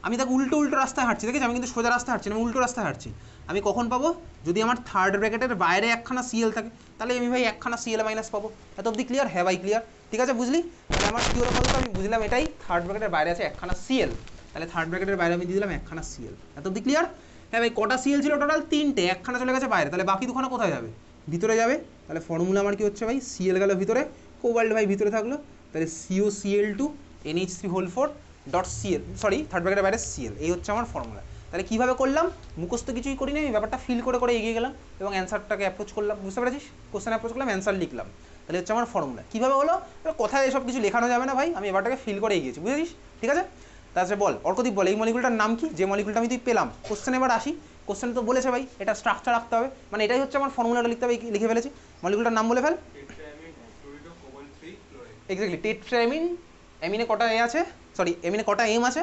আমি তাকে উল্টো উল্টো রাস্তায় হাঁটছি, দেখেছি আমি কিন্তু সোজা রাস্তায় হাঁটছি না, আমি উল্টো রাস্তায় হাঁটছি। আমি কখন পাবো? যদি আমার থার্ড ব্র্যাকেটের বাইরে একখানা Cl থাকে, তাহলে আমি ভাই একখানা Cl মাইনাস পাবো। এত অব্দি ক্লিয়ার? হ্যাঁ ভাই ক্লিয়ার। ঠিক আছে বুঝলি? তাহলে আমার কী হলো বলতো, আমি বুঝলাম এটাই থার্ড ব্র্যাকেটের বাইরে আছে একখানা Cl, তাহলে থার্ড ব্র্যাকেটের বাইরে আমি দিয়ে দিলাম একখানা Cl। এত অব্দি ক্লিয়ার? হ্যাঁ ভাই কটা Cl ছিল টোটাল? 3টে, একখানা চলে গেছে বাইরে, তাহলে বাকি দুখানা কোথায় যাবে? ভিতরে যাবে। তাহলে ফর্মুলা আমার কি হচ্ছে ভাই, Cl গেল ভিতরে, কোবাল্ট ভাই ভিতরে থাকলো, তাহলে COCl2 NH3 dot Cl, sorry third ব্র্যাকেটের বাইরে Cl, এই হচ্ছে আমার ফর্মুলা। তাহলে কীভাবে করলাম? মুখস্থ কিছুই করিনি আমি, ব্যাপারটা ফিল করে করে এগিয়ে গেলাম এবং অ্যান্সারটাকে অ্যাপ্রোচ করলাম। বুঝতে পেরেছিস? কোশ্চেন অ্যাপ্রোচ করলাম, অ্যান্সার লিখলাম। তাহলে হচ্ছে আমার ফর্মুলা। কীভাবে হলো? কোথায় এসব কিছু লেখানো যাবে না ভাই, আমি এবারটাকে ফিল করে এগিয়েছি। বুঝেছিস? ঠিক আছে। তাছাড়া বল অর্কদীপ বল এই মলিকুলটার নাম কি, যে মলিকুলটা আমি তুই পেলাম। কোশ্চেন এবার আসি। কোশ্চেন তো বলেছে ভাই এটা স্ট্রাকচার রাখতে হবে, মানে এটাই হচ্ছে আমার ফর্মুলাটা লিখতে হবে, লিখে ফেলেছি। মলিকুলটার নাম বলে ফেল। Exactly, tetraammine. অ্যামিনে কটা এ আছে, সরি অ্যামিনে কটা এম আছে?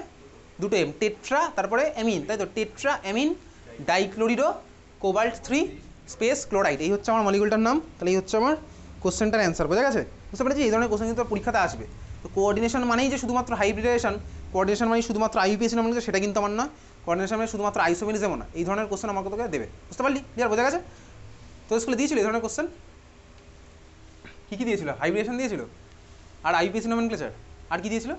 দুটো এম, টেট্রা তারপরে অ্যামিন, তাই তো? Tetra amine dichlorido cobalt 3 space chloride, এই হচ্ছে আমার মলিকুলটার নাম। তাহলে এই হচ্ছে আমার কোশ্চেনটার অ্যান্সার। বোঝা গেছে? বুঝতে পেরেছি? এই ধরনের কোশ্চেন কিন্তু পরীক্ষাতে আসবে। তো কোঅর্ডিনেশন মানেই যে শুধুমাত্র হাইব্রিডেশন, কোঅর্ডিনেশন মানেই শুধুমাত্র আইউপিএসি নাম, সেটা কিন্তু আমার না। কোঅর্ডিনেশন মানে শুধুমাত্র আইসোমেরিজমও না। এই ধরনের কোশ্চেন আমাকে তোকে দেবে। বুঝতে পারলি? ক্লিয়ার? বোঝা গেছে? তো স্কুলে দিয়েছিল এই ধরনের কোশ্চেন? কী কী দিয়েছিল? হাইব্রিডেশন দিয়েছিল আর আইউপিএসি নমেনক্লেচার, আর কি দিয়েছিল?